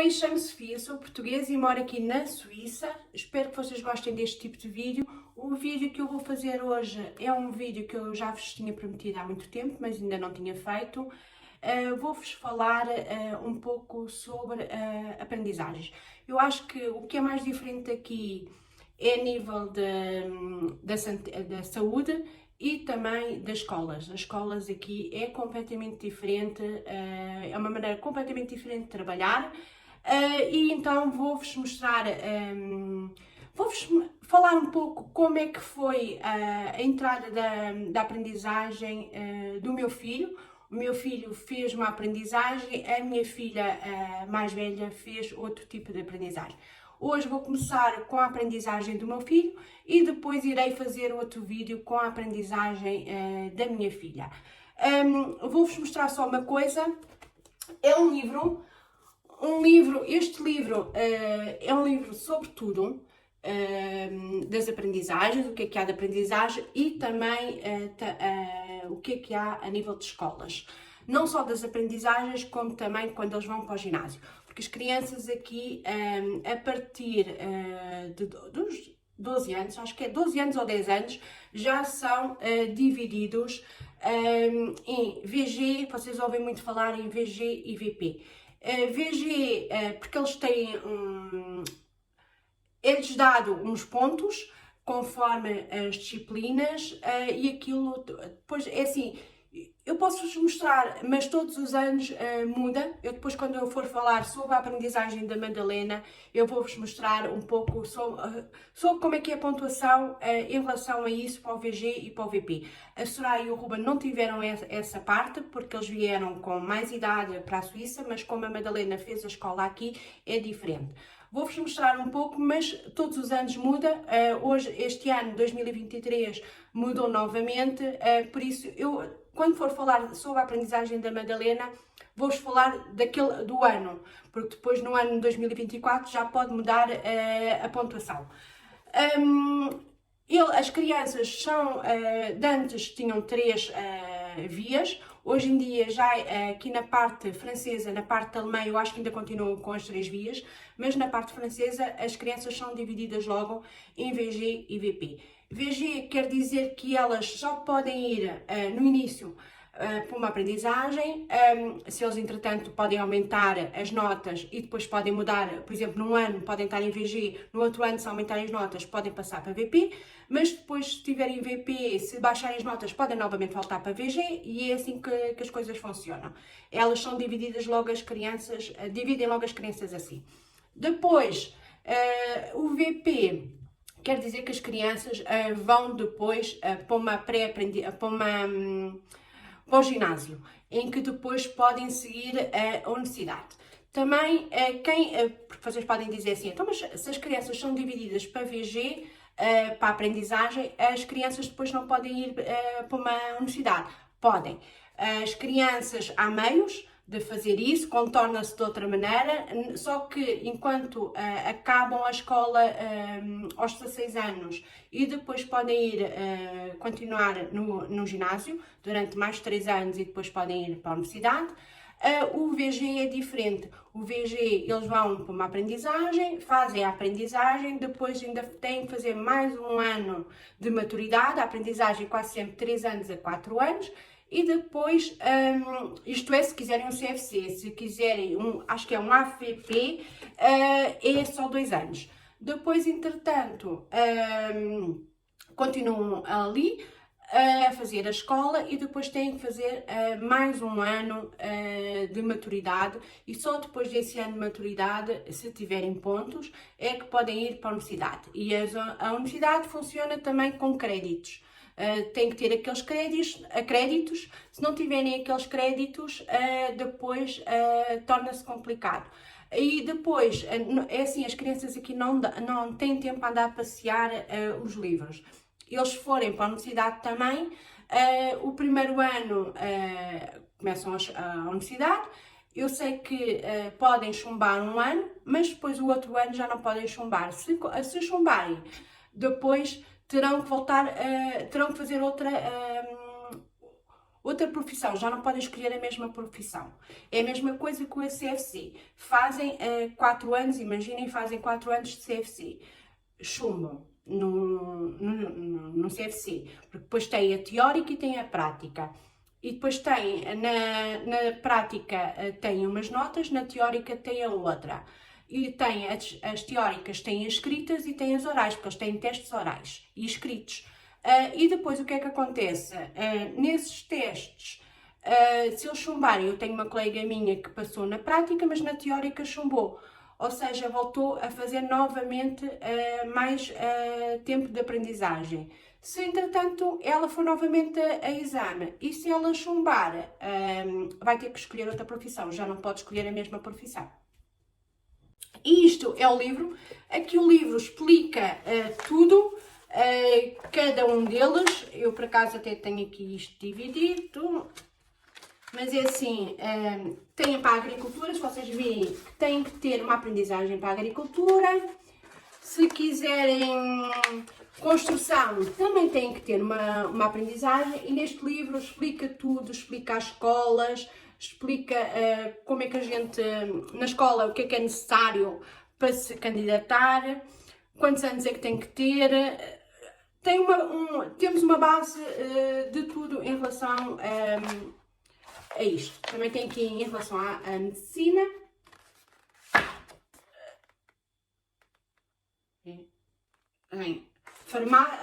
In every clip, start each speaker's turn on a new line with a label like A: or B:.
A: Oi, chamo-me Sofia, sou portuguesa e moro aqui na Suíça. Espero que vocês gostem deste tipo de vídeo. O vídeo que eu vou fazer hoje é um vídeo que eu já vos tinha prometido há muito tempo, mas ainda não tinha feito. Vou-vos falar um pouco sobre aprendizagens. Eu acho que o que é mais diferente aqui é a nível da saúde e também das escolas. As escolas aqui é completamente diferente, é uma maneira completamente diferente de trabalhar. E então vou-vos mostrar, vou-vos falar um pouco como é que foi a entrada da aprendizagem do meu filho. O meu filho fez uma aprendizagem, a minha filha mais velha fez outro tipo de aprendizagem. Hoje vou começar com a aprendizagem do meu filho e depois irei fazer outro vídeo com a aprendizagem da minha filha. Vou-vos mostrar só uma coisa, é este livro é um livro sobre tudo, das aprendizagens, o que há de aprendizagem e também o que há a nível de escolas. Não só das aprendizagens, como também quando eles vão para o ginásio. Porque as crianças aqui, a partir dos 12 anos, acho que é 12 anos ou 10 anos, já são divididos em VG, vocês ouvem muito falar em VG e VP. VG, porque eles têm é-lhes dado uns pontos conforme as disciplinas e aquilo depois é assim, eu posso-vos mostrar, mas todos os anos muda. Eu depois, quando eu for falar sobre a aprendizagem da Madalena, eu vou-vos mostrar um pouco sobre como é que é a pontuação em relação a isso para o VG e para o VP. A Soraya e o Ruben não tiveram essa parte, porque eles vieram com mais idade para a Suíça, mas como a Madalena fez a escola aqui, é diferente. Vou-vos mostrar um pouco, mas todos os anos muda. Hoje, este ano, 2023, mudou novamente. Por isso, eu, quando for falar sobre a aprendizagem da Madalena, vou-vos falar do ano, porque depois, no ano de 2024, já pode mudar a pontuação. As crianças são, de antes tinham 3 vias, hoje em dia já aqui na parte francesa, na parte alemã, eu acho que ainda continuam com as 3 vias, mas na parte francesa as crianças são divididas logo em VG e VP. VG quer dizer que elas só podem ir no início para uma aprendizagem, se eles entretanto podem aumentar as notas e depois podem mudar, por exemplo, num ano podem estar em VG, no outro ano se aumentarem as notas podem passar para VP, mas depois se estiverem em VP, se baixarem as notas podem novamente voltar para VG e é assim que as coisas funcionam. Elas são divididas logo as crianças, dividem logo as crianças assim. Depois, o VP quer dizer que as crianças vão depois para uma pré-aprendizagem, para o ginásio, em que depois podem seguir a universidade. Também, porque vocês podem dizer assim, então, mas se as crianças são divididas para VG, para a aprendizagem, as crianças depois não podem ir para uma universidade. Podem. As crianças, há meios de fazer isso, contorna-se de outra maneira, só que enquanto acabam a escola aos 16 anos e depois podem ir continuar no ginásio durante mais 3 anos e depois podem ir para a universidade, o VG é diferente. O VG, eles vão para uma aprendizagem, fazem a aprendizagem, depois ainda têm que fazer mais um ano de maturidade, a aprendizagem é quase sempre 3 anos a 4 anos, e depois, isto é, se quiserem um CFC, se quiserem acho que é um AFP, é só 2 anos. Depois, entretanto, continuam ali a fazer a escola e depois têm que fazer mais um ano de maturidade e só depois desse ano de maturidade, se tiverem pontos, é que podem ir para a universidade. E a universidade funciona também com créditos. Tem que ter aqueles créditos, se não tiverem aqueles créditos, depois torna-se complicado. E depois, é assim, as crianças aqui não têm tempo a andar a passear os livros. Eles forem para a universidade também, o primeiro ano começam a universidade, eu sei que podem chumbar um ano, mas depois o outro ano já não podem chumbar. Se chumbarem, depois terão que voltar, terão que fazer outra profissão, já não podem escolher a mesma profissão. É a mesma coisa com a CFC. Fazem 4 anos, imaginem, fazem 4 anos de CFC. Chumbam no CFC, porque depois tem a teórica e tem a prática. E depois tem, na prática tem umas notas, na teórica tem a outra. E tem as teóricas têm as escritas e têm as orais, porque eles têm testes orais e escritos. E depois o que é que acontece? Nesses testes, se eles chumbarem, eu tenho uma colega minha que passou na prática, mas na teórica chumbou. Ou seja, voltou a fazer novamente mais tempo de aprendizagem. Se, entretanto, ela for novamente a exame e se ela chumbar, vai ter que escolher outra profissão, já não pode escolher a mesma profissão. E isto é o livro. Aqui o livro explica tudo, cada um deles. Eu, por acaso, até tenho aqui isto dividido. Mas é assim, tem para a agricultura, se vocês virem, têm que ter uma aprendizagem para a agricultura. Se quiserem construção, também têm que ter uma aprendizagem. E neste livro explica tudo, explica as escolas, explica como é que a gente, na escola, o que é necessário para se candidatar, quantos anos é que tem que ter. Temos uma base de tudo em relação a isto. Também tem aqui em relação à medicina.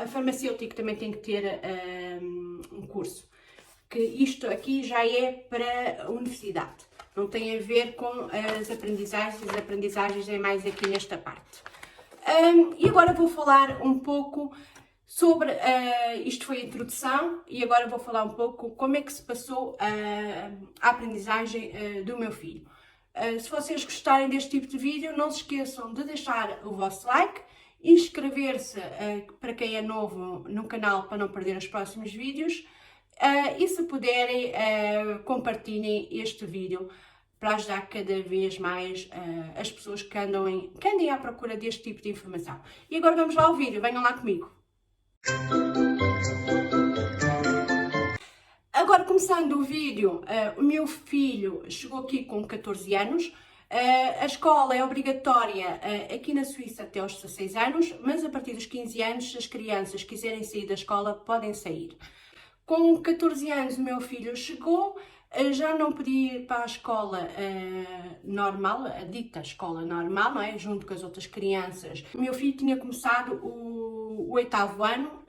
A: Farmacêutico também tem que ter um curso. Que isto aqui já é para a universidade. Não tem a ver com as aprendizagens é mais aqui nesta parte. E agora vou falar um pouco sobre, isto foi a introdução, e agora vou falar um pouco como é que se passou a aprendizagem do meu filho. Se vocês gostarem deste tipo de vídeo, não se esqueçam de deixar o vosso like, inscrever-se para quem é novo no canal para não perder os próximos vídeos, e se puderem, compartilhem este vídeo para ajudar cada vez mais as pessoas que andem à procura deste tipo de informação. E agora vamos lá ao vídeo, venham lá comigo. Agora, começando o vídeo, o meu filho chegou aqui com 14 anos. A escola é obrigatória aqui na Suíça até aos 16 anos, mas a partir dos 15 anos, se as crianças quiserem sair da escola, podem sair. Com 14 anos, o meu filho chegou, já não podia ir para a escola normal, a dita escola normal, não é? Junto com as outras crianças. O meu filho tinha começado o 8º ano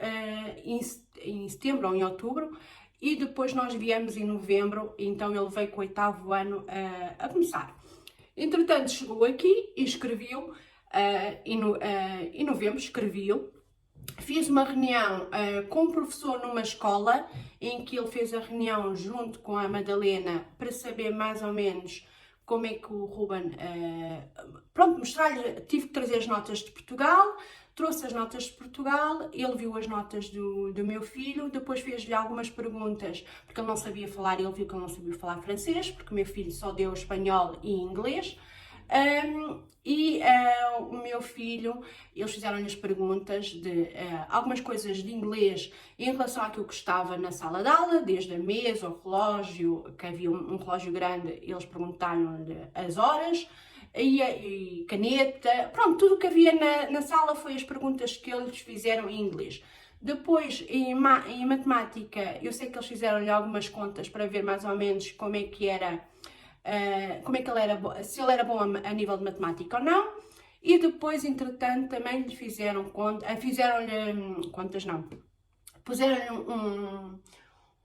A: em setembro ou em outubro, e depois nós viemos em novembro, então ele veio com o 8º ano a começar. Entretanto, chegou aqui e escreveu, em novembro escreveu. Fiz uma reunião com um professor numa escola, em que ele fez a reunião junto com a Madalena para saber mais ou menos como é que o Ruben... pronto, mostrar-lhe, tive que trazer as notas de Portugal, trouxe as notas de Portugal, ele viu as notas do meu filho, depois fez-lhe algumas perguntas, porque ele não sabia falar, ele viu que ele não sabia falar francês, porque o meu filho só deu espanhol e inglês. O meu filho, eles fizeram-lhe as perguntas de algumas coisas de inglês em relação àquilo que estava na sala de aula, desde a mesa, o relógio, que havia um relógio grande, eles perguntaram-lhe as horas, e caneta, pronto, tudo o que havia na sala foi as perguntas que eles fizeram em inglês. Depois, em matemática, eu sei que eles fizeram-lhe algumas contas para ver mais ou menos como é que era... como é que ele era, se ele era bom a nível de matemática ou não. E depois, entretanto, também lhe fizeram contas, não, puseram-lhe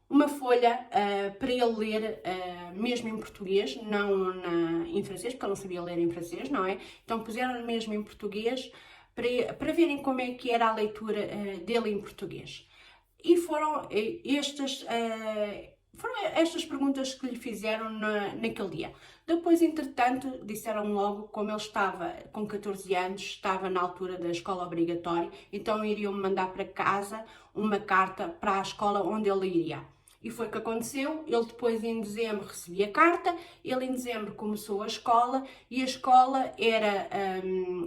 A: uma folha para ele ler, mesmo em português, não em francês, porque ele não sabia ler em francês, não é? Então puseram-lhe mesmo em português para verem como é que era a leitura dele em português. E foram estas perguntas que lhe fizeram naquele dia. Depois, entretanto, disseram logo, como ele estava com 14 anos, estava na altura da escola obrigatória, então iriam mandar para casa uma carta para a escola onde ele iria. E foi o que aconteceu. Ele depois, em dezembro, recebia a carta. Ele, em dezembro, começou a escola. E a escola era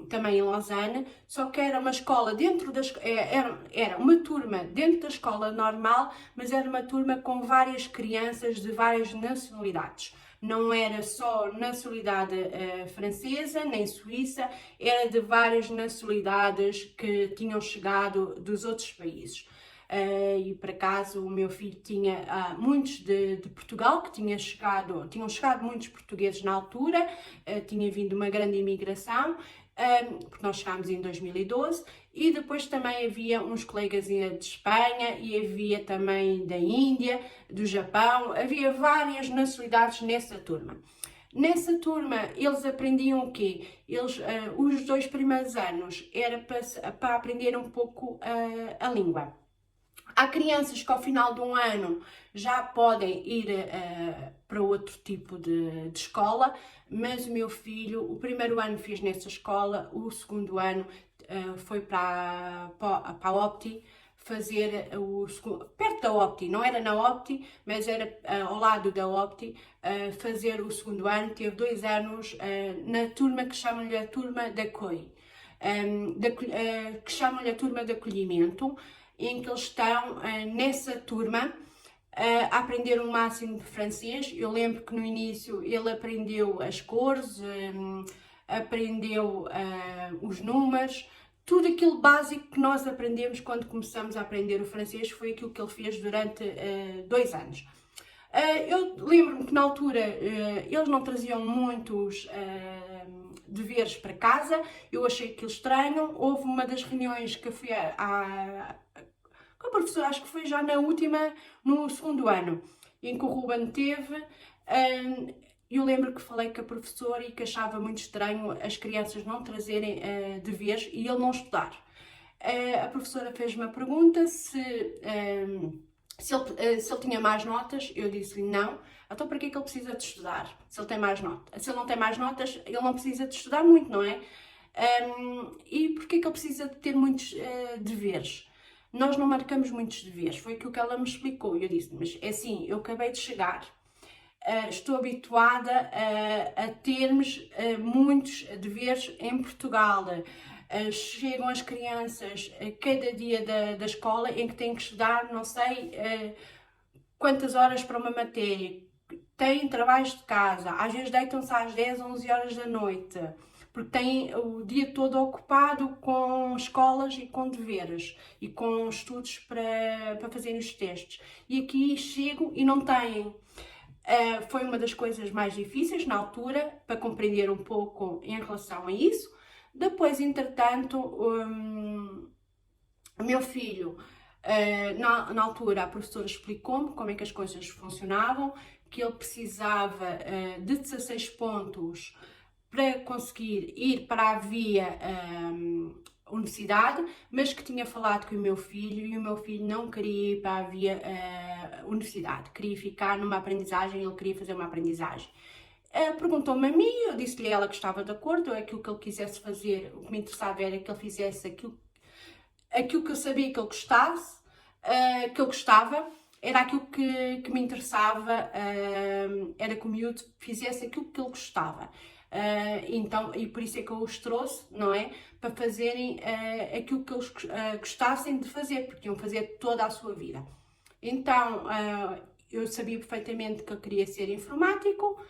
A: também em Lausanne, só que era uma escola dentro da... Era uma turma dentro da escola normal, mas era uma turma com várias crianças de várias nacionalidades. Não era só nacionalidade francesa, nem suíça, era de várias nacionalidades que tinham chegado dos outros países. E por acaso o meu filho tinha muitos de Portugal, que tinham chegado muitos portugueses na altura, tinha vindo uma grande imigração, porque nós chegámos em 2012, e depois também havia uns colegas de Espanha, e havia também da Índia, do Japão, havia várias nacionalidades nessa turma. Nessa turma, eles aprendiam o quê? Os 2 primeiros anos era para aprender um pouco a língua. Há crianças que ao final de um ano já podem ir para outro tipo de escola, mas o meu filho, o primeiro ano fez nessa escola, o segundo ano foi para a Opti fazer perto da Opti, não era na Opti, mas era ao lado da Opti, fazer o segundo ano. Teve 2 anos na turma que chamam-lhe a turma de acolho, que chamam-lhe a turma de acolhimento, em que eles estão nessa turma a aprender o máximo de francês. Eu lembro que no início ele aprendeu as cores, aprendeu os números, tudo aquilo básico que nós aprendemos quando começamos a aprender o francês foi aquilo que ele fez durante 2 anos. Eu lembro-me que na altura eles não traziam muitos deveres para casa, eu achei aquilo estranho. Houve uma das reuniões que eu fui com a professora, acho que foi já no segundo ano, em que o Ruben teve. Eu lembro que falei com a professora e que achava muito estranho as crianças não trazerem deveres e ele não estudar. A professora fez-me a pergunta se ele tinha mais notas. Eu disse-lhe não. Então para que é que ele precisa de estudar se ele tem mais notas? Se ele não tem mais notas, ele não precisa de estudar muito, não é? E porquê é que ele precisa de ter muitos deveres? Nós não marcamos muitos deveres, foi aquilo que ela me explicou. Eu disse, mas é assim, eu acabei de chegar, estou habituada a termos muitos deveres em Portugal. Chegam as crianças cada dia da escola em que têm que estudar, não sei quantas horas para uma matéria, têm trabalhos de casa, às vezes deitam-se às 10, 11 horas da noite, porque têm o dia todo ocupado com escolas e com deveres e com estudos para fazerem os testes. E aqui chegam e não têm. Foi uma das coisas mais difíceis na altura, para compreender um pouco em relação a isso. Depois, entretanto, o meu filho, na altura, a professora explicou-me como é que as coisas funcionavam, que ele precisava de 16 pontos para conseguir ir para a via universidade, mas que tinha falado com o meu filho e o meu filho não queria ir para a via universidade, queria ficar numa aprendizagem, ele queria fazer uma aprendizagem. Perguntou-me a mim, eu disse-lhe a ela que estava de acordo, aquilo que ele quisesse fazer, o que me interessava era que ele fizesse aquilo que eu sabia que ele gostasse, que ele gostava, era aquilo que me interessava, era que o miúdo fizesse aquilo que ele gostava. Então, e por isso é que eu os trouxe, não é? Para fazerem aquilo que eles gostassem de fazer, porque iam fazer toda a sua vida. Então, eu sabia perfeitamente que eu queria ser informático,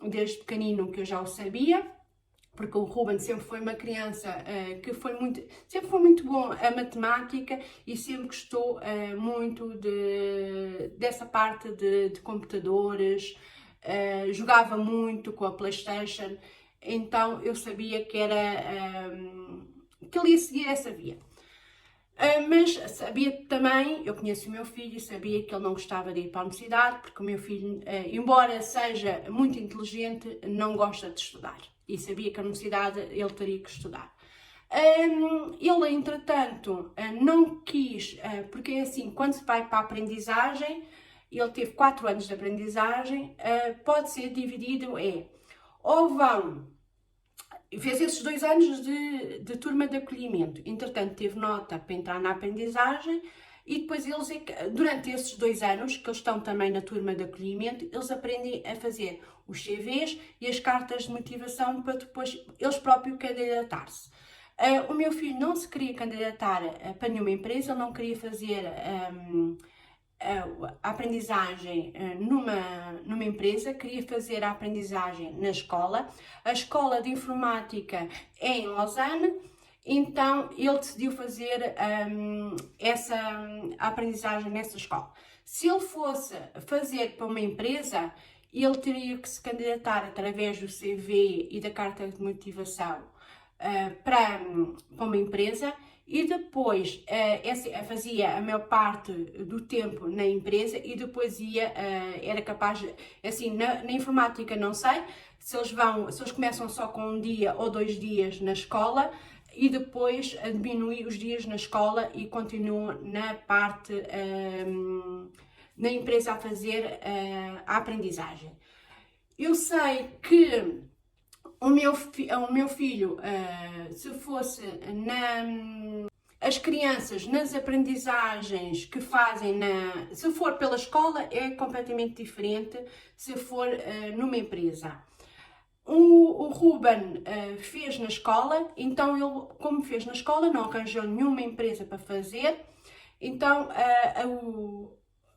A: desde pequenino que eu já o sabia, porque o Ruben sempre foi uma criança que sempre foi muito bom a matemática e sempre gostou muito dessa parte de computadores, jogava muito com a PlayStation, então eu sabia que ele ia seguir essa via. Mas sabia também, eu conheço o meu filho e sabia que ele não gostava de ir para a universidade, porque o meu filho, embora seja muito inteligente, não gosta de estudar. E sabia que a universidade ele teria que estudar. Ele, entretanto, não quis, porque é assim, quando se vai para a aprendizagem, ele teve 4 anos de aprendizagem, pode ser dividido ou fez esses 2 anos de turma de acolhimento, entretanto teve nota para entrar na aprendizagem e depois eles, durante esses 2 anos, que eles estão também na turma de acolhimento, eles aprendem a fazer os CVs e as cartas de motivação para depois eles próprios candidatar-se. O meu filho não se queria candidatar para nenhuma empresa, ele não queria fazer a aprendizagem numa empresa, queria fazer a aprendizagem na escola. A escola de informática é em Lausanne, então ele decidiu fazer essa aprendizagem nessa escola. Se ele fosse fazer para uma empresa, ele teria que se candidatar através do CV e da carta de motivação para uma empresa, e depois fazia a maior parte do tempo na empresa e depois era capaz, assim, na informática não sei, se eles começam só com 1 dia ou 2 dias na escola e depois diminuem os dias na escola e continuam na parte, na empresa a fazer a aprendizagem. Eu sei que o meu filho, se fosse as crianças nas aprendizagens que fazem se for pela escola é completamente diferente se for numa empresa. O Ruben fez na escola, então ele, como fez na escola, não arranjou nenhuma empresa para fazer, então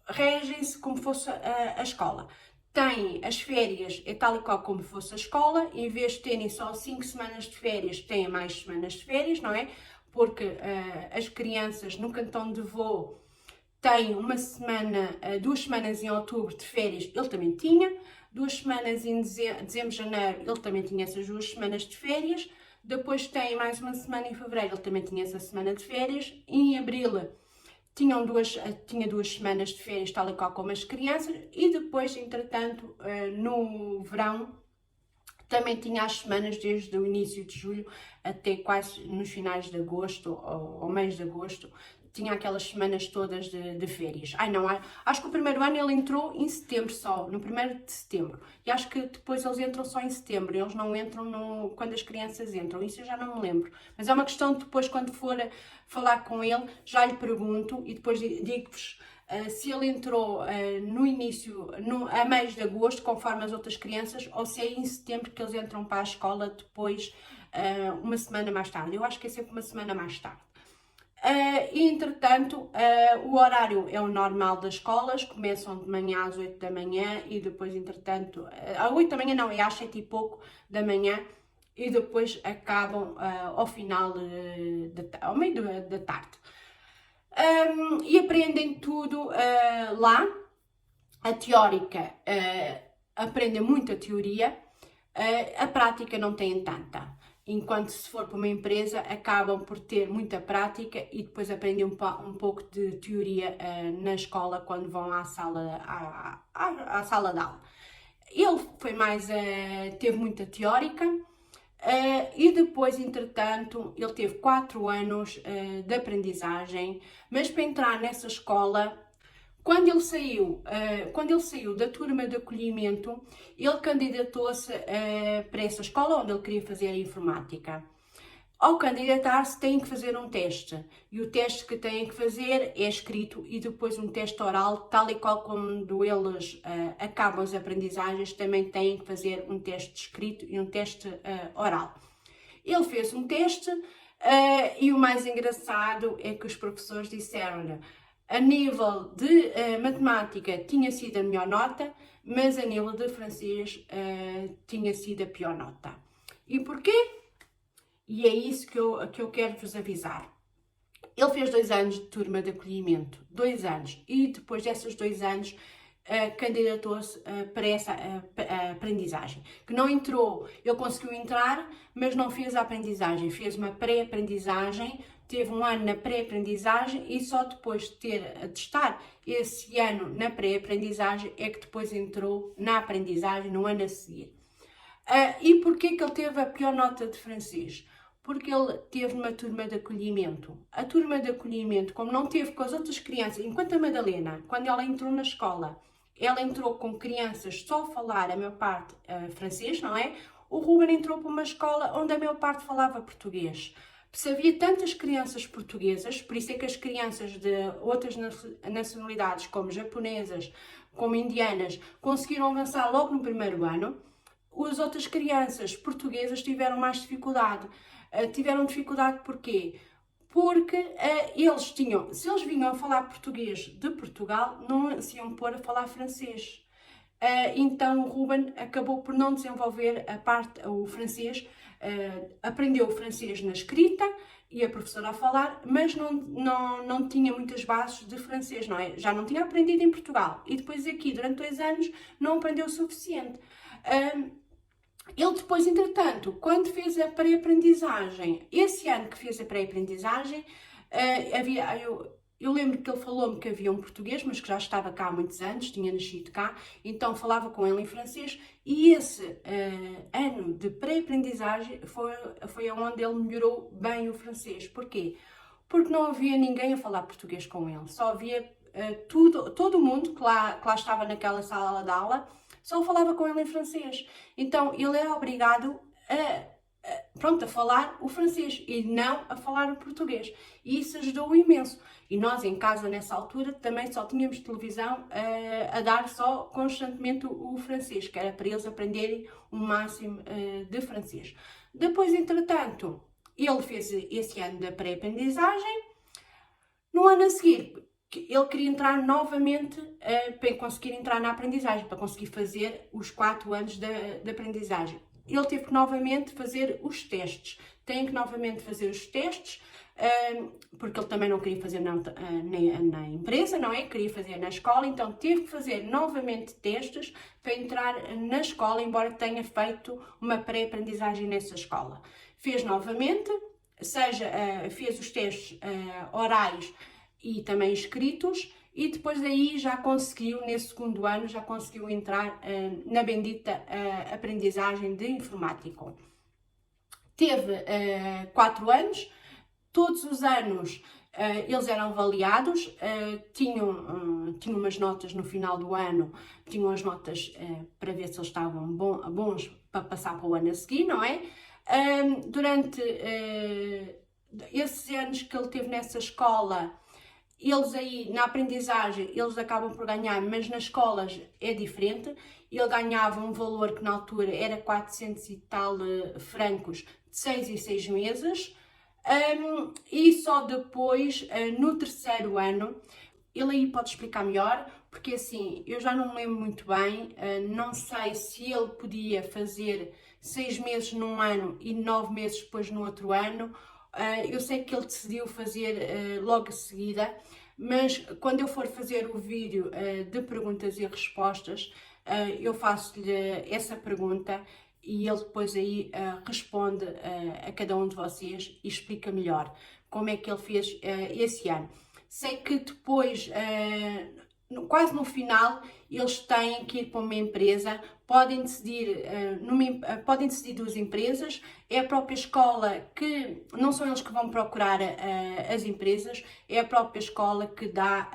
A: regem-se como fosse a escola. Tem as férias, é tal e qual como fosse a escola, em vez de terem só 5 semanas de férias, têm mais semanas de férias, não é? Porque as crianças no cantão de Vaud têm 2 semanas em outubro de férias, ele também tinha, 2 semanas em dezembro, janeiro, ele também tinha essas 2 semanas de férias, depois tem mais uma semana em fevereiro, ele também tinha essa semana de férias, em abril tinha 2 semanas de férias, tal e qual como as crianças, e depois, entretanto, no verão, também tinha as semanas desde o início de julho até quase nos finais de agosto, ou mês de agosto, tinha aquelas semanas todas de férias. Acho que o primeiro ano ele entrou em setembro só, no 1º de setembro. E acho que depois eles entram só em setembro, eles não entram quando as crianças entram, isso eu já não me lembro. Mas é uma questão de depois, quando for falar com ele, já lhe pergunto e depois digo-vos se ele entrou no início, a mês de agosto, conforme as outras crianças, ou se é em setembro que eles entram para a escola depois, uma semana mais tarde. Eu acho que é sempre uma semana mais tarde. E entretanto, o horário é o normal das escolas, começam de manhã às 8 da manhã e depois, entretanto, às 8 da manhã não, é às 7 e pouco da manhã e depois acabam ao final, ao meio da tarde. E aprendem tudo lá. A teórica aprendem muita teoria, a prática não tem tanta. Enquanto se for para uma empresa acabam por ter muita prática e depois aprendem um pouco de teoria na escola quando vão à sala de aula. Ele foi teve muita teórica e depois, entretanto, ele teve 4 anos de aprendizagem, mas para entrar nessa escola, quando ele saiu da turma de acolhimento, ele candidatou-se para essa escola onde ele queria fazer a informática. Ao candidatar-se, tem que fazer um teste, e o teste que têm que fazer é escrito e depois um teste oral, tal e qual quando eles acabam as aprendizagens, também têm que fazer um teste escrito e um teste oral. Ele fez um teste e o mais engraçado é que os professores disseram-lhe: a nível de matemática tinha sido a melhor nota, mas a nível de francês tinha sido a pior nota. E porquê? E é isso que eu quero vos avisar. Ele fez 2 anos de turma de acolhimento, 2 anos, e depois desses 2 anos candidatou-se para essa aprendizagem, que não entrou, ele conseguiu entrar, mas não fez a aprendizagem, fez uma pré-aprendizagem, teve 1 ano na pré-aprendizagem e só depois de estar esse ano na pré-aprendizagem é que depois entrou na aprendizagem no ano a seguir. E porquê que ele teve a pior nota de francês? Porque ele teve uma turma de acolhimento. A turma de acolhimento, como não teve com as outras crianças, enquanto a Madalena, quando ela entrou na escola, ela entrou com crianças só a falar a maior parte francês, não é? O Ruben entrou para uma escola onde a maior parte falava português. Se havia tantas crianças portuguesas, por isso é que as crianças de outras nacionalidades, como japonesas, como indianas, conseguiram avançar logo no primeiro ano, as outras crianças portuguesas tiveram mais dificuldade. Tiveram dificuldade porquê? Porque se eles vinham a falar português de Portugal, não se iam pôr a falar francês. Então o Ruben acabou por não desenvolver o francês, aprendeu o francês na escrita e a professora a falar, mas não tinha muitas bases de francês, não é? Já não tinha aprendido em Portugal e depois aqui, durante 2 anos, não aprendeu o suficiente. Ele depois, entretanto, quando fez a pré-aprendizagem, esse ano que fez a pré-aprendizagem, eu lembro que ele falou-me que havia um português, mas que já estava cá há muitos anos, tinha nascido cá, então falava com ele em francês, e esse ano de pré-aprendizagem foi onde ele melhorou bem o francês. Porquê? Porque não havia ninguém a falar português com ele, só havia todo o mundo que lá estava naquela sala de aula, só falava com ele em francês. Então ele era obrigado a falar o francês e não a falar o português. E isso ajudou imenso. E nós em casa, nessa altura, também só tínhamos televisão a dar só constantemente o francês, que era para eles aprenderem o máximo de francês. Depois, entretanto, ele fez esse ano da pré-aprendizagem. No ano a seguir, ele queria entrar novamente para conseguir entrar na aprendizagem, para conseguir fazer os 4 anos de aprendizagem. Ele teve que novamente fazer os testes. Tem que novamente fazer os testes, porque ele também não queria fazer na empresa, não é? Queria fazer na escola, então teve que fazer novamente testes para entrar na escola, embora tenha feito uma pré-aprendizagem nessa escola. Fez novamente, fez os testes orais e também escritos, e depois daí já conseguiu, nesse 2º ano, já conseguiu entrar na bendita aprendizagem de informática. Teve 4 anos, todos os anos eles eram avaliados, tinham umas notas no final do ano, tinham as notas para ver se eles estavam bons para passar para o ano a seguir, não é? Durante esses anos que ele teve nessa escola, eles aí, na aprendizagem, eles acabam por ganhar, mas nas escolas é diferente. Ele ganhava um valor que na altura era 400 e tal francos, de 6 em 6 meses. E só depois, no 3º ano, ele aí pode explicar melhor, porque assim, eu já não me lembro muito bem, não sei se ele podia fazer 6 meses num ano e 9 meses depois no outro ano. Eu sei que ele decidiu fazer logo a seguida, mas quando eu for fazer o vídeo de perguntas e respostas, eu faço-lhe essa pergunta e ele depois aí responde a cada um de vocês e explica melhor como é que ele fez esse ano. Sei que depois, quase no final, eles têm que ir para uma empresa, podem decidir 2 empresas, é a própria escola que, não são eles que vão procurar as empresas, é a própria escola que dá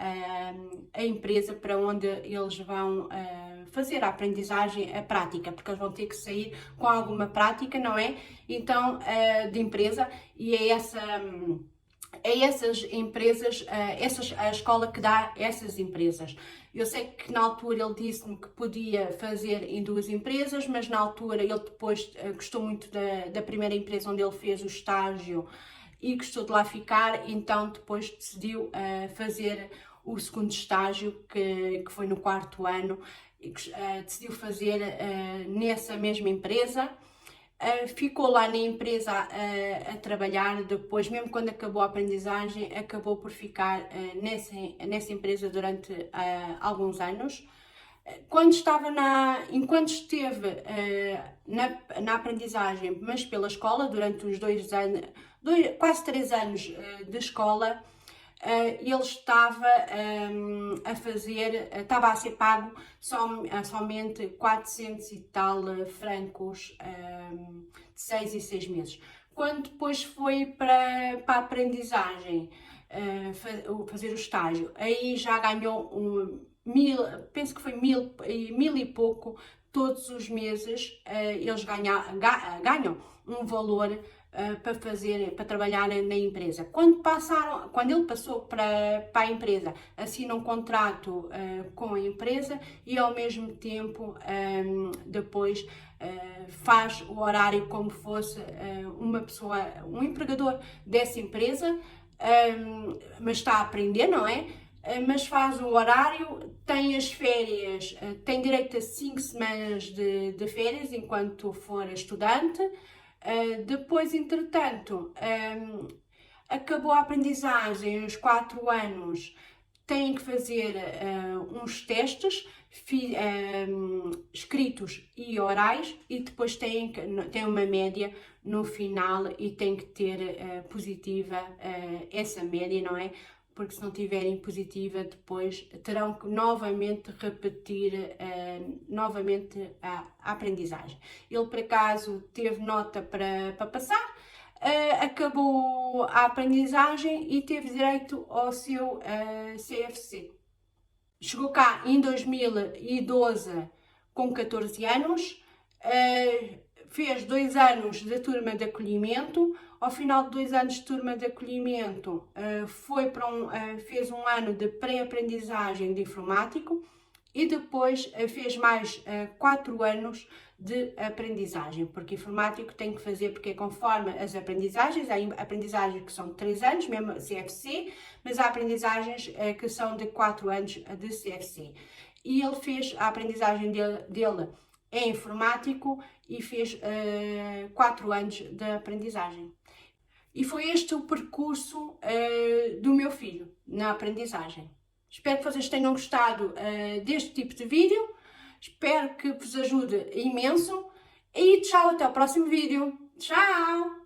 A: a empresa para onde eles vão fazer a aprendizagem, a prática, porque eles vão ter que sair com alguma prática, não é? Então, de empresa, e é essas empresas, a escola que dá essas empresas. Eu sei que na altura ele disse-me que podia fazer em 2 empresas, mas na altura ele depois gostou muito da primeira empresa onde ele fez o estágio e gostou de lá ficar, então depois decidiu fazer o 2º estágio, que foi no 4º ano, e decidiu fazer nessa mesma empresa. Ficou lá na empresa a trabalhar, depois, mesmo quando acabou a aprendizagem, acabou por ficar nessa empresa durante alguns anos. Enquanto esteve na aprendizagem, mas pela escola, durante os 2 anos, quase 3 anos de escola, ele estava a ser pago somente 400 e tal francos de 6 em 6 meses. Quando depois foi para a aprendizagem, fazer o estágio, aí já ganhou penso que foi 1000 e pouco todos os meses eles ganham um valor para trabalhar na empresa. Quando ele passou para a empresa, assina um contrato com a empresa e ao mesmo tempo depois faz o horário como fosse uma pessoa, um empregador dessa empresa, mas está a aprender, não é? Mas faz o horário, tem as férias, tem direito a 5 semanas de férias enquanto for estudante. Depois, entretanto, acabou a aprendizagem, os 4 anos, tem que fazer uns testes escritos e orais e depois tem uma média no final e tem que ter positiva essa média, não é? Porque se não tiverem positiva, depois terão que novamente repetir novamente a aprendizagem. Ele, por acaso, teve nota para passar, acabou a aprendizagem e teve direito ao seu CFC. Chegou cá em 2012 com 14 anos, fez 2 anos de turma de acolhimento. Ao final de 2 anos de turma de acolhimento, fez um ano de pré-aprendizagem de informático e depois fez mais 4 anos de aprendizagem, porque informático tem que fazer, porque é conforme as aprendizagens, há aprendizagens que são de 3 anos, mesmo CFC, mas há aprendizagens que são de 4 anos de CFC. E ele fez a aprendizagem dele é informático e fez 4 anos de aprendizagem. E foi este o percurso do meu filho na aprendizagem. Espero que vocês tenham gostado deste tipo de vídeo. Espero que vos ajude imenso. E tchau, até o próximo vídeo. Tchau!